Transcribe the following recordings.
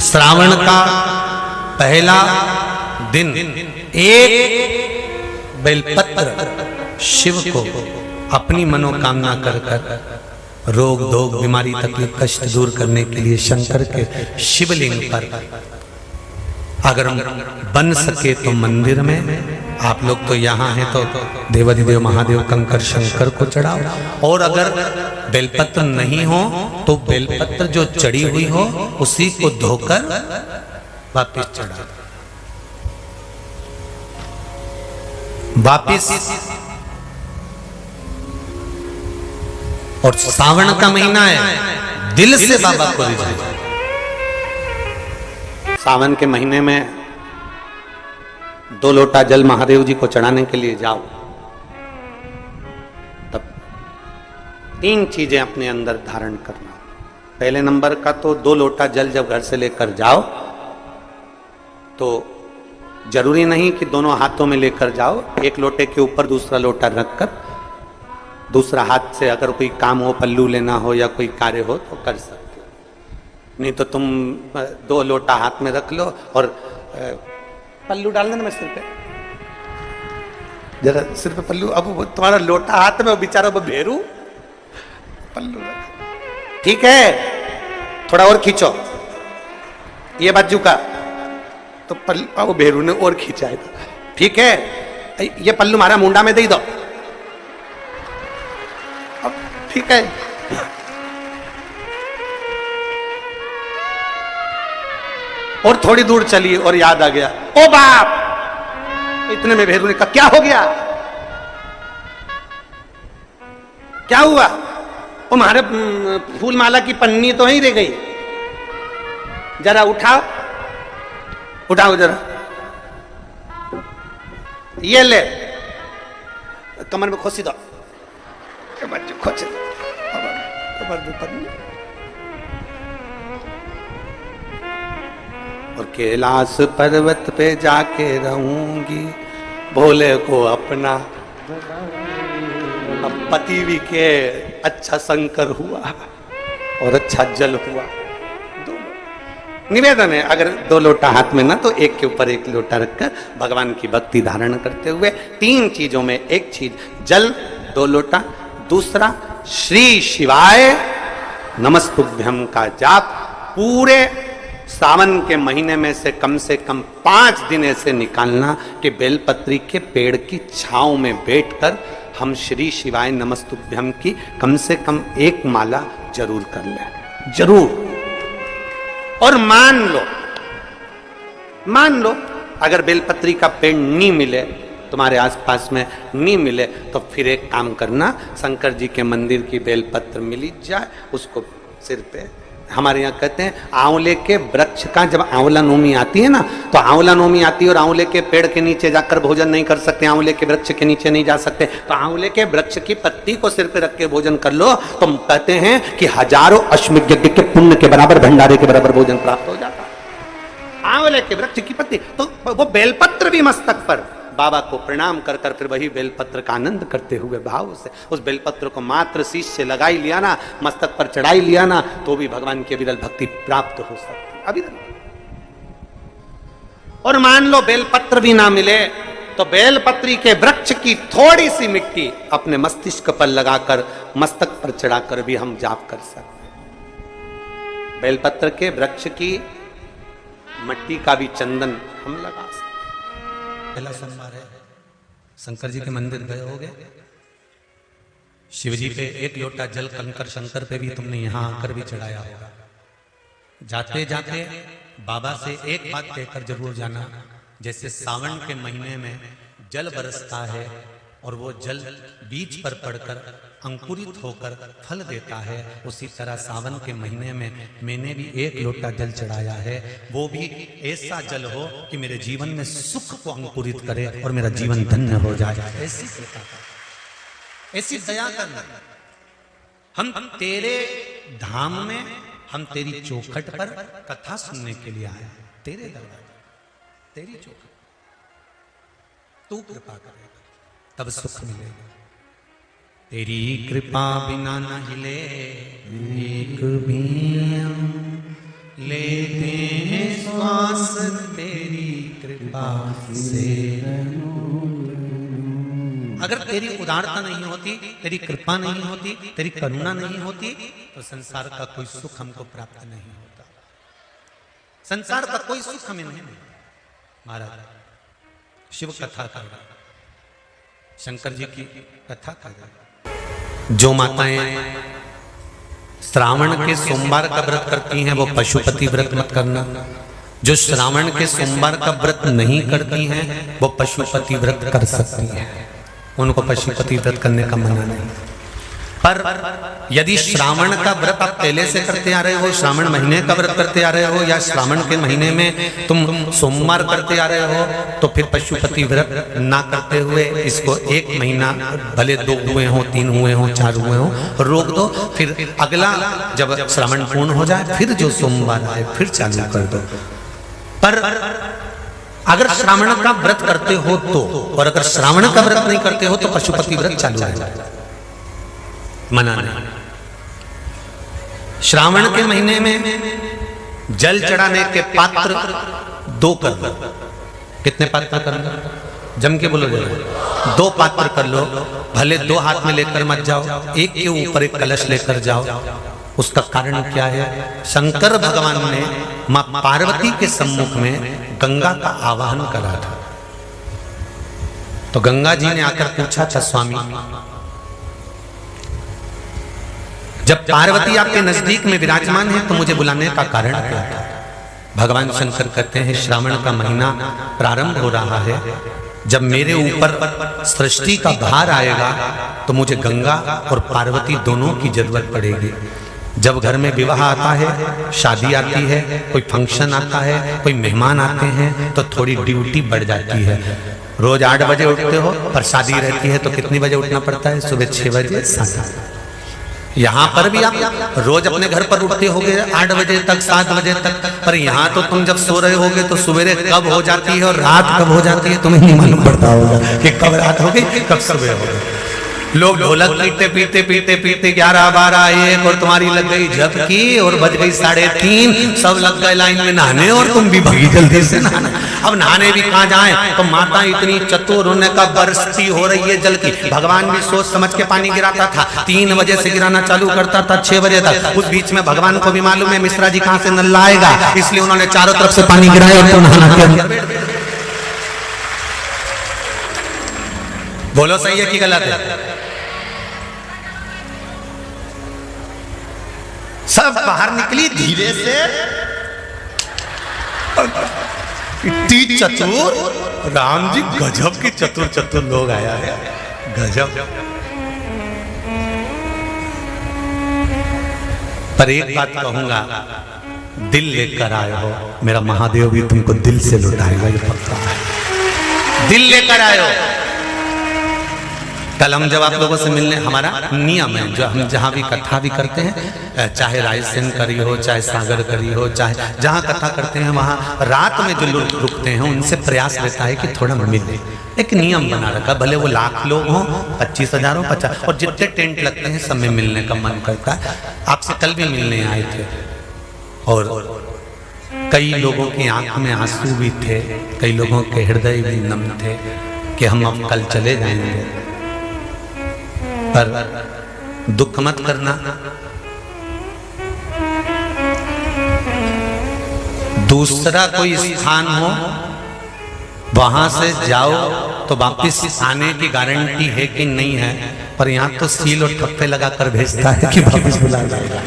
श्रावण का पहला दिन एक बेलपत्र शिव को अपनी मनोकामना कर कर रोग धोग बीमारी तकलीफ कष्ट दूर करने के लिए शंकर के शिवलिंग पर अगर बन सके तो मंदिर में, आप लोग तो यहाँ हैं तो देवाधिदेव महादेव कंकर शंकर को चढ़ाओ, और अगर बेलपत्र नहीं हो तो बेलपत्र जो चढ़ी हुई हो उसी को धोकर वापिस चढ़ाओ। वापिस। और सावन का महीना है, दिल से बाबा को रिझाओ। सावन के महीने में 2 लोटा जल महादेव जी को चढ़ाने के लिए जाओ, तब 3 चीजें अपने अंदर धारण करना। पहले नंबर का तो 2 लोटा जल जब घर से लेकर जाओ तो जरूरी नहीं कि दोनों हाथों में लेकर जाओ, एक लोटे के ऊपर दूसरा लोटा रखकर दूसरा हाथ से अगर कोई काम हो, पल्लू लेना हो या कोई कार्य हो तो कर सकते हो। नहीं तो तुम 2 लोटा हाथ में रख लो और पल्लू डाल देना सिर पे, जरा सिर पे पल्लू। अब तुम्हारा लोटा हाथ में, बेचारा वो भेरू पल्लू रख। ठीक है, थोड़ा और खींचो ये बाजू का, तो पल्लू वो भेरू ने और खींचा है। ठीक है, ये पल्लू हमारा मुंडा में दे दो। अब ठीक है, और थोड़ी दूर चली और याद आ गया, ओ बाप, इतने में भेरू ने कहा क्या हो गया, क्या हुआ? वो हमारे फूल माला की पन्नी तो ही रह गई, जरा उठाओ उठाओ जरा, ये ले कमर में खोसी दो, खोसे कमर में पन्नी। और कैलाश पर्वत पे जाके रहूंगी, भोले को अपना। अब पति भी के अच्छा शंकर हुआ और अच्छा जल हुआ। निवेदन है, अगर 2 लोटा हाथ में ना तो एक के ऊपर एक लोटा रखकर भगवान की भक्ति धारण करते हुए 3 चीजों में एक चीज जल 2 लोटा, दूसरा श्री शिवाय नमस्तुभ्यम का जाप पूरे सावन के महीने में से कम 5 दिन ऐसे निकालना कि बेलपत्री के पेड़ की छांव में बैठकर हम श्री शिवाय नमस्तुभ्यम की कम से कम 1 माला जरूर कर लें, जरूर। और मान लो अगर बेलपत्री का पेड़ नहीं मिले, तुम्हारे आसपास में नहीं मिले, तो फिर एक काम करना, शंकर जी के मंदिर की बेलपत्र मिली जाए, उसको सिर पे, हमारे यहाँ कहते हैं आंवले के वृक्ष का, जब आंवला नवमी आती है ना, तो आंवला नवमी आती है और आंवले के पेड़ के नीचे जाकर भोजन नहीं कर सकते, आंवले के वृक्ष के नीचे नहीं जा सकते, तो आंवले के वृक्ष की पत्ती को सिर पे रख के भोजन कर लो, तो कहते हैं कि हजारों अश्वमेध यज्ञ के पुण्य के बराबर, भंडारे के बराबर भोजन प्राप्त हो जाता है। आंवले के वृक्ष की पत्ती, तो वो बेलपत्र भी मस्तक पर बाबा को प्रणाम कर कर फिर वही बेलपत्र का आनंद करते हुए भाव से उस बेलपत्र को मात्र शीश से लगा ही लिया ना, मस्तक पर चढ़ाई लिया ना, तो भी भगवान की अविरल भक्ति प्राप्त हो सकती, अविरल। और मान लो बेलपत्र भी ना मिले तो बेलपत्री के वृक्ष की थोड़ी सी मिट्टी अपने मस्तिष्क पर लगाकर मस्तक पर चढ़ाकर भी हम जाप कर सकते। बेलपत्र के वृक्ष की मिट्टी का भी चंदन हम लगा सकते। पहला सोमवार है, शंकर जी के मंदिर गए होगे, शिव जी पे 1 लोटा जल कंकर शंकर पे भी तुमने यहाँ आकर भी चढ़ाया होगा। जाते जाते बाबा से एक बात कहकर जरूर जाना, जैसे सावन के महीने में जल बरसता है और वो जल बीज पर पड़कर अंकुरित होकर फल देता है, उसी तरह सावन के महीने में मैंने भी 1 लोटा जल चढ़ाया है, वो भी ऐसा जल हो कि मेरे जीवन में सुख को अंकुरित करे और मेरा जीवन धन्य हो जाए। ऐसी दया करना। हम तेरे धाम में, हम तेरी चौखट पर कथा सुनने के लिए आए, तेरे दरबार, तेरी चौखट, तू कृपा करेगा तब सुख मिलेगा। तेरी कृपा बिना न हिले एक भी लेते हैं विश्वास तेरी कृपा से। अगर तेरी उदारता नहीं होती, तेरी कृपा नहीं होती, तेरी करुणा नहीं होती, तो संसार का कोई सुख हमको प्राप्त नहीं होता। संसार का कोई सुख हमें नहीं मिलता। महाराज शिव कथा कर रहा, शंकर जी की कथा कर रहा। जो माताएं श्रावण के सोमवार का व्रत करती हैं वो पशुपति व्रत मत करना। जो श्रावण के सोमवार का व्रत नहीं करती हैं वो पशुपति व्रत कर सकती हैं, उनको पशुपति व्रत करने का मना नहीं। पर यदि श्रावण का व्रत आप पहले से करते आ रहे हो, श्रावण महीने का व्रत करते आ रहे हो, या श्रावण के महीने में तुम सोमवार करते आ रहे हो, तो फिर पशुपति व्रत ना करते हुए इसको 1 महीना, भले 2 हुए हो, 3 हुए हो, 4 हुए हो, रोक दो। फिर अगला जब श्रावण पूर्ण हो जाए फिर जो सोमवार आए फिर चालू कर दो। पर अगर श्रावण का व्रत करते हो तो, और अगर श्रावण का व्रत नहीं करते हो तो पशुपति व्रत चालू है, मना नहीं। श्रावण के महीने में जल चढ़ाने के पात्र 2 कर लो। कितने पात्र कर लो? जम के बोलो जरा। 2 पात्र कर लो, भले 2 हाथ में लेकर मत जाओ, एक के ऊपर एक कलश लेकर जाओ। उसका कारण क्या है? शंकर भगवान ने मां पार्वती के सम्मुख में गंगा का आवाहन करा था। तो गंगा जी ने आकर पूछा था, स्वामी जब पार्वती आपके नजदीक में विराजमान है तो मुझे बुलाने का कारण क्या था? भगवान शंकर कहते हैं, श्रावण का महीना प्रारंभ हो रहा है, जब मेरे ऊपर सृष्टि का भार आएगा तो मुझे गंगा और पार्वती दोनों की जरूरत पड़ेगी। जब घर में विवाह आता है, शादी आती है, कोई फंक्शन आता है, कोई मेहमान आते हैं, तो थोड़ी ड्यूटी बढ़ जाती है। रोज 8 बजे उठते हो, पर शादी रहती है तो कितनी बजे उठना पड़ता है? सुबह 6 बजे 7। यहाँ पर भी आप रोज अपने घर पर उठते होगे 8 बजे तक, 7 बजे तक, पर यहाँ तो तुम जब सो रहे होगे तो सवेरे कब हो जाती है और रात कब हो जाती है तुम्हें नहीं मालूम पड़ता होगा कि कब रात हो गई कब सुबह हो गई। लोग ढोलक पीटते पीटते पीटते पीटते 11, 12, 1 और तुम्हारी लग गई झपकी और बज गई 3:30, सब लग गए लाइन में नहाने और तुम भी भगी जल्दी से नहाने। अब नहाने भी कहाँ जाएं? तो माता इतनी चतुर, होने का बरसती हो रही है जल की। भगवान भी सोच समझ के पानी गिराता था, 3 बजे से गिराना चालू करता था 6 बजे तक। उस बीच में भगवान को भी मालूम है मिश्रा जी कहाँ से नल्ला आएगा, इसलिए उन्होंने चारों तरफ से पानी गिराया और तो नहाना के अंदर। बोलो सही है कि गलत है? सब बाहर निकली धीरे से। इतनी चतुर, राम जी गजब की चतुर चतुर लोग आया है, गजब। पर एक बात कहूंगा, दिल लेकर आए हो, मेरा महादेव भी तुमको दिल से लुटाएगा, ये पक्का है। दिल लेकर आए हो। कल हम जब आप लोगों से मिलने, हमारा नियम है, जो हम जहाँ भी कथा भी करते हैं, चाहे रायसेन करी हो, चाहे सागर करी हो, चाहे जहाँ कथा करते हैं वहाँ रात में जो लोग रुकते हैं उनसे प्रयास रहता है कि थोड़ा मिले। एक नियम बना रखा, भले वो 1,00,000 लोग हों, 25,000 हो, 50, और जितने टेंट लगते हैं सब में मिलने का मन करता है। आपसे कल भी मिलने आए थे और कई लोगों की आंख में आंसू भी थे, कई लोगों के हृदय भी नम थे कि हम अब कल चले जाएंगे। पर दुख मत करना, दूसरा कोई स्थान हो वहां से जाओ तो वापिस आने की गारंटी है कि नहीं है, पर यहाँ तो सील और ठप्पे लगाकर भेजता है कि वापिस बुला जाएगा।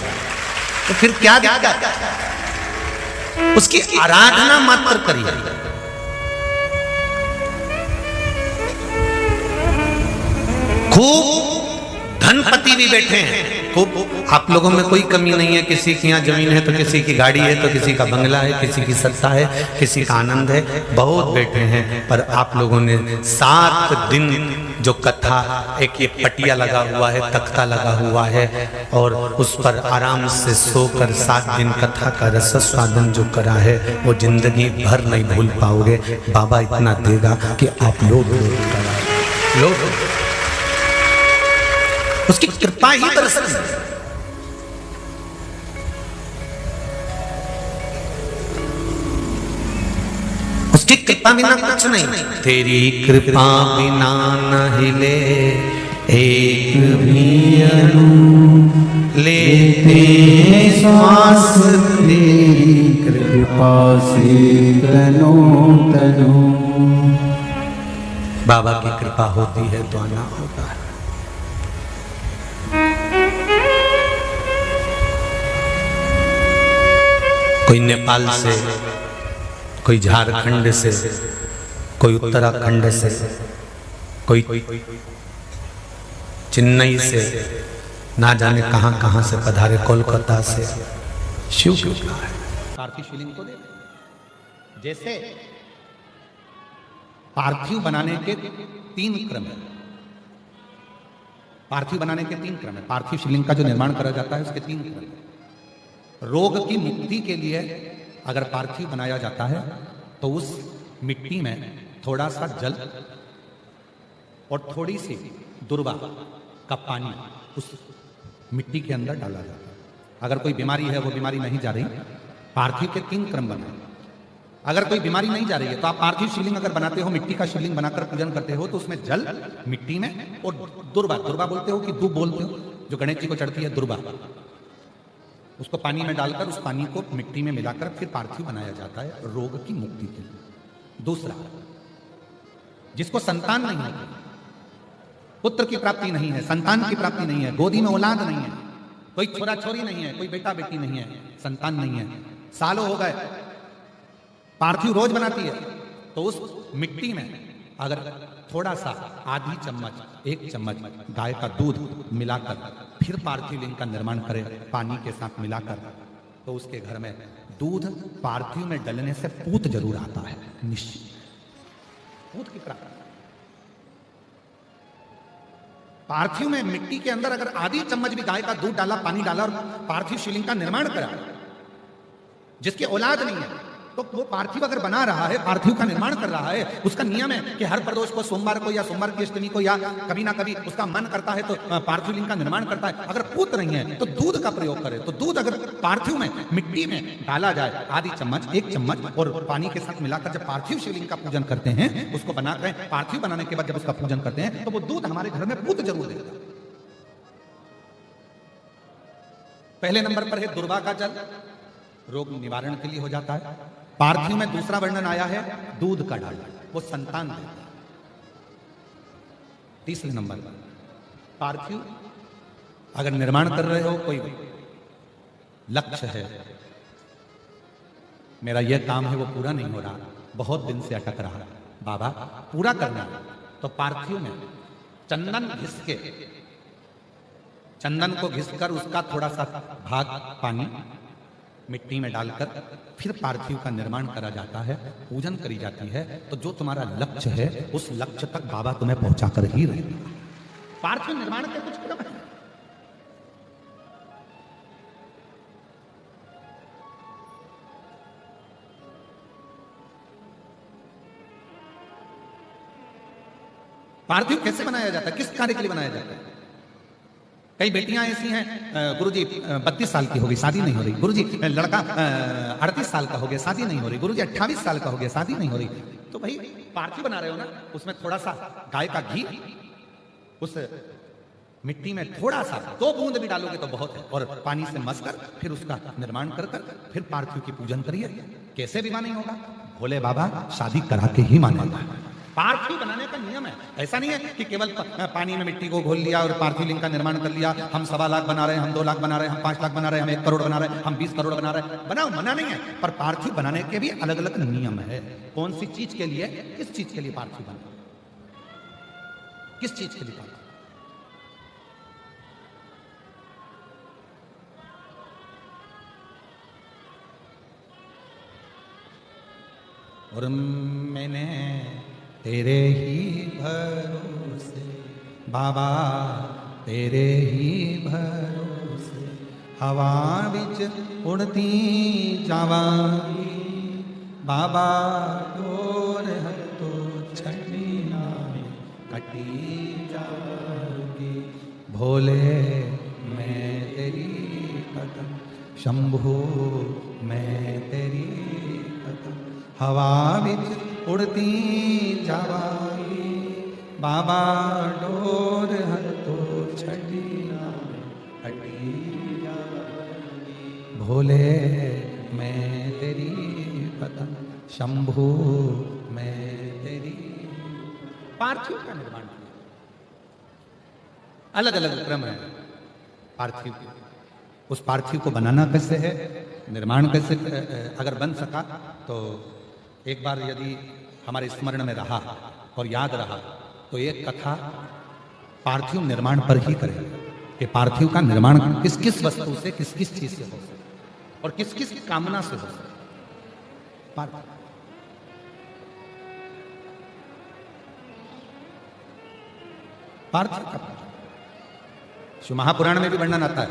तो फिर क्या दिक्कत? उसकी आराधना मात्र करिए। खूब धनपति भी बैठे हैं, खूब, आप लोगों में कोई कमी नहीं है। किसी की यहाँ जमीन है तो किसी की गाड़ी है, तो किसी का बंगला है, किसी की सत्ता है, किसी का आनंद है, बहुत बैठे हैं। पर आप लोगों ने 7 दिन जो कथा, एक ये पटिया लगा हुआ है, तख्ता लगा हुआ है, और उस पर आराम से सोकर 7 दिन कथा का रस स्वादन जो करा है वो जिंदगी भर नहीं भूल पाओगे। बाबा इतना देगा कि आप लोग उसकी कृपा ही बरसती है। कि कृपा बिना कुछ नहीं, तेरी कृपा बिना न हिले एक भी अणु, लेते श्वास तेरी कृपा से तनो तनो। बाबा की कृपा होती है तो आना होता है। कोई नेपाल से, कोई झारखंड से, कोई उत्तराखंड से, कोई चेन्नई से, ना जाने कहां कहां से पधारे, कोलकाता से। शिव कृपा है। पार्थिव शिवलिंग को दे। जैसे पार्थिव बनाने के 3 क्रम है। पार्थिव बनाने के 3 क्रम है। पार्थिव शिवलिंग का जो निर्माण करा जाता है उसके 3 क्रम है। रोग की मुक्ति के लिए अगर पार्थिव बनाया जाता है तो उस मिट्टी में थोड़ा सा जल और थोड़ी सी दुर्वा का पानी उस मिट्टी के अंदर डाला जाता है। अगर कोई बीमारी है, वो बीमारी नहीं जा रही, पार्थिव के 3 क्रम बनाए। अगर कोई बीमारी नहीं जा रही है तो आप पार्थिव शिवलिंग अगर बनाते हो, मिट्टी का शिवलिंग बनाकर पूजन करते हो, तो उसमें जल मिट्टी में और दुर्वा, दुर्वा बोलते हो कि दूब बोलते हो, जो गणेश जी को चढ़ती है दुर्वा, उसको पानी में डालकर उस पानी को मिट्टी में मिलाकर फिर पार्थिव बनाया जाता है रोग की मुक्ति के लिए। दूसरा, जिसको संतान नहीं होती, पुत्र की प्राप्ति नहीं है, संतान की प्राप्ति नहीं है, गोदी में औलाद नहीं है, कोई छोरा छोरी नहीं है, कोई बेटा बेटी नहीं है, संतान नहीं है, सालों हो गए, पार्थिव रोज बनाती है, तो उस मिट्टी में अगर थोड़ा सा आधी चम्मच, 1 चम्मच गाय का दूध मिलाकर फिर पार्थिव लिंग का निर्माण करें पानी के साथ मिलाकर, तो उसके घर में दूध पार्थिव में डलने से पूत जरूर आता है, निश्चित पूत की प्राप्ति। पार्थिव में मिट्टी के अंदर अगर आधी चम्मच भी गाय का दूध डाला, पानी डाला और पार्थिव शिवलिंग का निर्माण करा, जिसकी औलाद नहीं है, तो वो पार्थिव अगर बना रहा है, पार्थिव का निर्माण कर रहा है, उसका नियम है कि हर प्रदोष को, सोमवार को या सोमवार की अष्टमी को या कभी ना कभी उसका मन करता है तो पार्थिव लिंग का निर्माण करता है। अगर पूत नहीं है तो दूध का प्रयोग करे, तो दूध अगर पार्थिव में मिट्टी में डाला जाए, आधी चम्मच, 1 चम्मच और पानी के साथ मिलाकर जब पार्थिव शिवलिंग का पूजन करते हैं, उसको बनाकर पार्थिव बनाने के बाद जब उसका पूजन करते हैं, तो वो दूध हमारे घर में पूत जरूर देगा। पहले नंबर पर है दुर्वा का जल, रोग निवारण के लिए हो जाता है। पार्थिव में दूसरा वर्णन आया है दूध का डालना, वो संतान देता है। तीसरे नंबर पर पार्थिव अगर निर्माण कर रहे हो, कोई लक्ष्य है, मेरा यह काम है वो पूरा नहीं हो रहा, बहुत दिन से अटक रहा, बाबा पूरा करना है, तो पार्थिव में चंदन घिस के, चंदन को घिसकर उसका थोड़ा सा भाग पानी मिट्टी में डालकर फिर पार्थिव का निर्माण करा जाता है, पूजन करी जाती है, तो जो तुम्हारा लक्ष्य है उस लक्ष्य तक बाबा तुम्हें पहुंचाकर ही रहेगा। पार्थिव निर्माण के कुछ क्रम है। पार्थिव कैसे बनाया जाता है, किस कार्य के लिए बनाया जाता है? कई बेटियां ऐसी हैं, गुरुजी 32 साल की हो गई, शादी नहीं हो रही, गुरुजी लड़का 38 साल का हो गया, शादी नहीं हो रही, गुरुजी 28 साल का हो गया, शादी नहीं हो रही। तो भाई पार्थिव बना रहे हो ना, उसमें थोड़ा सा गाय का घी उस मिट्टी में थोड़ा सा 2 बूंद भी डालोगे तो बहुत है, और पानी से मसकर फिर उसका निर्माण कर फिर पार्थिव की पूजन करिए। कैसे विवाह नहीं होगा? भोले बाबा शादी करा के ही मानेगा। पार्थिव बनाने का नियम है, ऐसा नहीं है कि केवल पानी में मिट्टी को घोल लिया और पार्थिव लिंग का निर्माण कर लिया। हम 1.25 लाख बना रहे हैं, हम 2 लाख बना रहे हैं, हम 5 लाख बना रहे हैं, हम 1 करोड़ बना रहे हैं, हम 20 करोड़ बना रहे हैं। बनाओ, मना नहीं है, पर पार्थिव बनाने के भी अलग अलग नियम है। कौन सी चीज के लिए, किस चीज के लिए पार्थिव बना, किस चीज के लिए पार्थिव? और मैंने तेरे ही भरोसे बाबा, तेरे ही भरोसे हवा विच उड़ती जावांगी बाबा, तोर हथो छड़ी नामे कटी जाऊंगी। भोले मैं तेरी कदम, शंभू मैं तेरी कदम, हवा विच उड़ती जावा बाबा डोर हतो छड़ी हटी भोले मैं तेरी पतन शंभू मैं तेरी। पार्थिव का निर्माण किया, अलग अलग क्रम है पार्थिव के। उस पार्थिव को बनाना कैसे है, निर्माण कैसे, अगर बन सका तो एक बार यदि हमारे स्मरण में रहा और याद रहा तो एक कथा पार्थिव निर्माण पर ही करें कि पार्थिव का निर्माण किस किस वस्तु से, किस किस चीज से हो सके और किस किस कामना से हो सके। पार्थिव का शिव महापुराण में भी वर्णन आता है।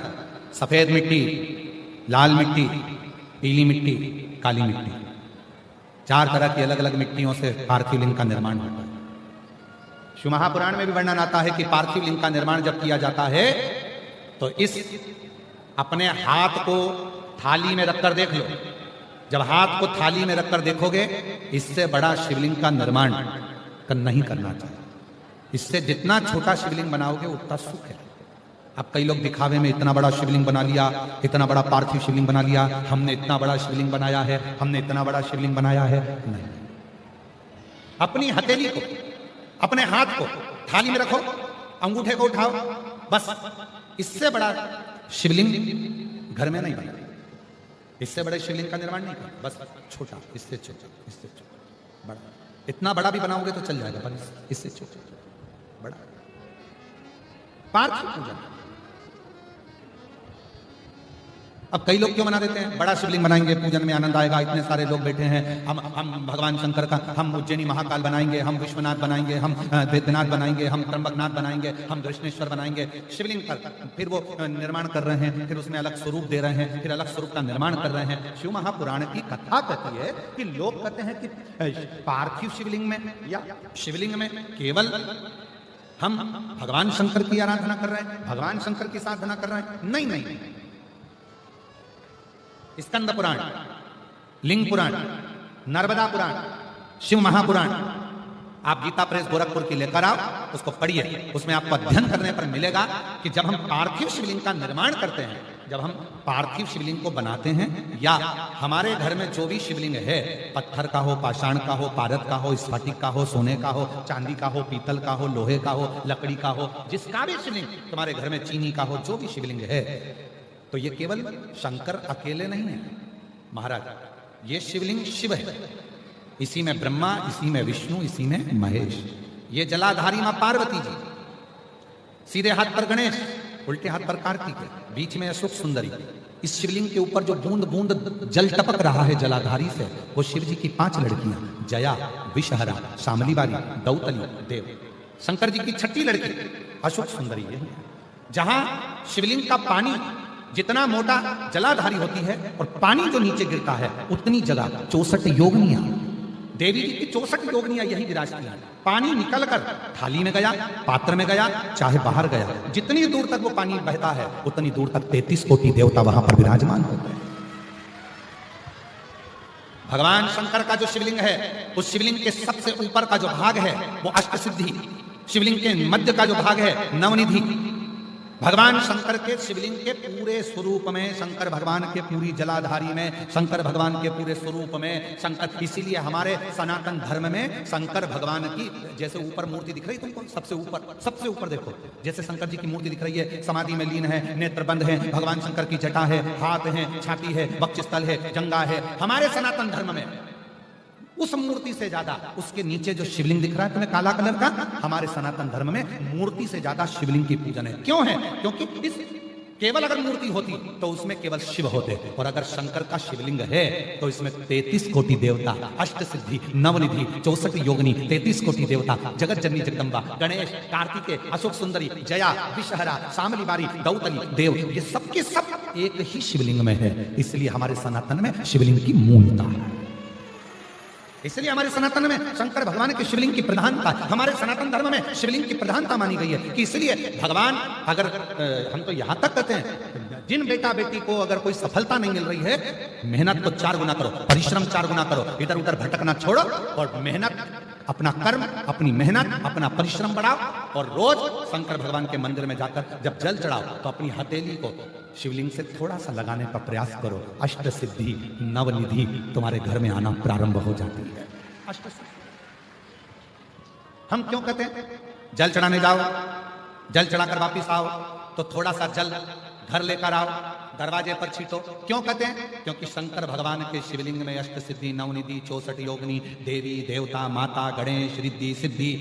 सफेद मिट्टी, लाल मिट्टी, पीली मिट्टी, काली मिट्टी, 4 तरह की अलग अलग मिट्टियों से पार्थिव लिंग का निर्माण होता है। शिव महापुराण में भी वर्णन आता है कि पार्थिव लिंग का निर्माण जब किया जाता है तो इस अपने हाथ को थाली में रखकर देख लो। जब हाथ को थाली में रखकर देखोगे, इससे बड़ा शिवलिंग का निर्माण नहीं करना चाहिए। इससे जितना छोटा शिवलिंग बनाओगे उतना सुख है। अब कई लोग दिखावे में इतना बड़ा शिवलिंग बना लिया, इतना बड़ा पार्थिव शिवलिंग बना लिया, हमने इतना बड़ा शिवलिंग बनाया है, हमने इतना बड़ा शिवलिंग बनाया है। नहीं, अपनी हथेली को, अपने हाथ को थाली में रखो, अंगूठे को उठाओ, बस। इससे बड़ा शिवलिंग घर में नहीं बना, इससे बड़े शिवलिंग का निर्माण नहीं कर, बस छोटा, इससे छोटा, इससे छोटा, बड़ा। इतना बड़ा भी बनाओगे तो चल जाएगा, पर इससे छोटा बड़ा। पार्थिव पूजन। अब कई लोग क्यों बना देते हैं, बड़ा शिवलिंग बनाएंगे, पूजन में आनंद आएगा, इतने सारे लोग बैठे हैं, हम भगवान शंकर का, हम उज्जैनी महाकाल बनाएंगे, हम विश्वनाथ बनाएंगे, हम वैद्यनाथ बनाएंगे, हम त्र्यंबकनाथ बनाएंगे, हम दृष्णेश्वर बनाएंगे। शिवलिंग पर फिर वो निर्माण कर रहे हैं, फिर उसमें अलग स्वरूप दे रहे हैं, फिर अलग स्वरूप का निर्माण कर रहे हैं। शिव महापुराण की कथा कहती है कि लोग कहते हैं कि पार्थिव शिवलिंग में या शिवलिंग में केवल हम भगवान शंकर की आराधना कर रहे हैं, भगवान शंकर की साधना कर रहे हैं। नहीं नहीं, स्कंद पुराण, लिंग पुराण, नर्मदा पुराण, शिव महापुराण, आप गीता प्रेस गोरखपुर की लेकर आओ, उसको पढ़िए। उसमें आपको अध्ययन करने पर मिलेगा कि जब हम पार्थिव शिवलिंग का निर्माण करते हैं, जब हम पार्थिव शिवलिंग को बनाते हैं, या हमारे घर में जो भी शिवलिंग है, पत्थर का हो, पाषाण का हो, पारद का हो, स्फटिक का हो, सोने का हो, चांदी का हो, पीतल का हो, लोहे का हो, लकड़ी का हो, जिसका भी शिवलिंग तुम्हारे घर में, चीनी का हो, जो भी शिवलिंग है, तो ये केवल शंकर अकेले नहीं है महाराज, ये शिवलिंग शिव है। इसी में ब्रह्मा, इसी में विष्णु, इसी में महेश। ये जलाधारी मां पार्वती जी, सीधे हाथ पर गणेश, उल्टे हाथ पर कार्तिक है, बीच में अशोक सुंदरी। इस शिवलिंग के ऊपर जो बूंद बूंद जल टपक रहा है जलाधारी से, वो शिव जी की 5 लड़कियां, जया, विषहरा, शामली बारी, दौतली, देव। शंकर जी की 6ठी लड़की अशोक सुंदरी है। जहां शिवलिंग का पानी जितना मोटा जलाधारी होती है और पानी जो नीचे गिरता है, उतनी जगह 64 योगनियां, देवी जी की 64 योगनियां यही विराजती हैं। पानी निकलकर थाली में गया, पात्र में गया, चाहे बाहर गया, जितनी दूर तक वो पानी बहता है, उतनी दूर तक 33 कोटि देवता वहां पर विराजमान होते हैं। भगवान शंकर का जो शिवलिंग है, उस शिवलिंग के सबसे ऊपर का जो भाग है वो अष्टसिद्धि, शिवलिंग के मध्य का जो भाग है नवनिधि। भगवान शंकर के शिवलिंग के पूरे स्वरूप में, शंकर भगवान के पूरी जलाधारी में, शंकर भगवान के पूरे स्वरूप में शंकर, इसीलिए हमारे सनातन धर्म में शंकर भगवान की जैसे ऊपर मूर्ति दिख रही है तुमको, सबसे ऊपर देखो, जैसे शंकर जी की मूर्ति दिख रही है, समाधि में लीन है, नेत्र बंद है, भगवान शंकर की जटा है, हाथ है, छाती है, वक्षस्थल है, जंगा है। हमारे सनातन धर्म में उस मूर्ति से ज्यादा, उसके नीचे जो शिवलिंग दिख रहा है तुम्हें काला कलर का, हमारे सनातन धर्म में मूर्ति से ज्यादा शिवलिंग की पूजन है। क्यों है? क्योंकि इस केवल अगर मूर्ति होती तो उसमें केवल शिव होते, और अगर शंकर का शिवलिंग है तो इसमें 33 कोटि देवता, अष्ट सिद्धि, नवनिधि, 64 योगिनी, 33 कोटि देवता, जगत जननी जगदम्बा, गणेश, कार्तिकेय, अशोक सुंदरी, जया, विषहरा, शामली बारी, दौतली, देव, ये सबके सब एक ही शिवलिंग में है। इसलिए हमारे सनातन में शिवलिंग की मूलता है। इसलिए हमारे सनातन में शंकर भगवान के शिवलिंग की प्रधानता, हमारे सनातन धर्म में शिवलिंग की प्रधानता मानी गई है कि इसलिए भगवान अगर हम तो यहां तक कहते हैं, जिन बेटा बेटी को अगर कोई सफलता नहीं मिल रही है, मेहनत तो 4 गुना करो, परिश्रम 4 गुना करो, इधर उधर भटकना छोड़ो और मेहनत, अपना कर्म, अपनी मेहनत, अपना परिश्रम बढ़ाओ और रोज शंकर भगवान के मंदिर में जाकर जब जल चढ़ाओ तो अपनी हथेली को शिवलिंग से थोड़ा सा लगाने का प्रयास करो। अष्ट सिद्धि नवनिधि तुम्हारे घर में आना प्रारंभ हो जाती है। अष्ट सिद्धि हम क्यों कहते हैं जल चढ़ाने जाओ, जल चढ़ाकर वापिस आओ तो थोड़ा सा जल घर लेकर आओ, दरवाजे पर छीटो। क्यों कहते हैं? क्योंकि शंकर भगवान के शिवलिंग में अष्ट सिद्धि नवनिधि 64 योगिनी देवी देवता माता गणेश रिद्धि सिद्धि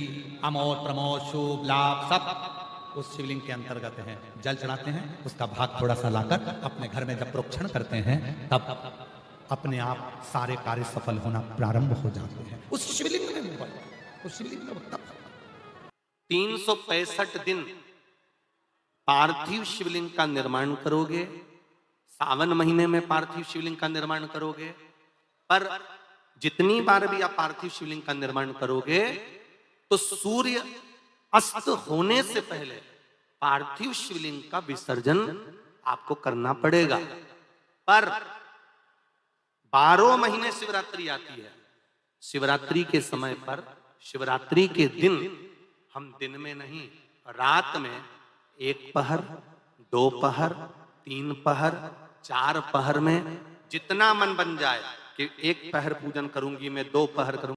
अमोद प्रमोद शुभ लाभ सब उस शिवलिंग के अंतर्गत है। जल चढ़ाते हैं, उसका भाग थोड़ा सा लाकर अपने घर में जब प्रोक्षण करते हैं तब अपने आप सारे कार्य सफल होना प्रारंभ हो जाते हैं। उस शिवलिंग में उस शिवलिंग में 365 दिन पार्थिव शिवलिंग का निर्माण करोगे, सावन महीने में पार्थिव शिवलिंग का निर्माण करोगे, पर जितनी बार भी आप पार्थिव शिवलिंग का निर्माण करोगे तो सूर्य अस्त होने से पहले पार्थिव शिवलिंग का विसर्जन आपको करना पड़ेगा। पर 12 महीने शिवरात्रि आती है, शिवरात्रि के समय पर, शिवरात्रि के दिन हम दिन में नहीं, रात में 1 पहर 2 पहर 3 पहर 4 पहर में जितना मन बन जाए कि 1 पहर पूजन करूंगी मैं, 2 पहर करूंगी,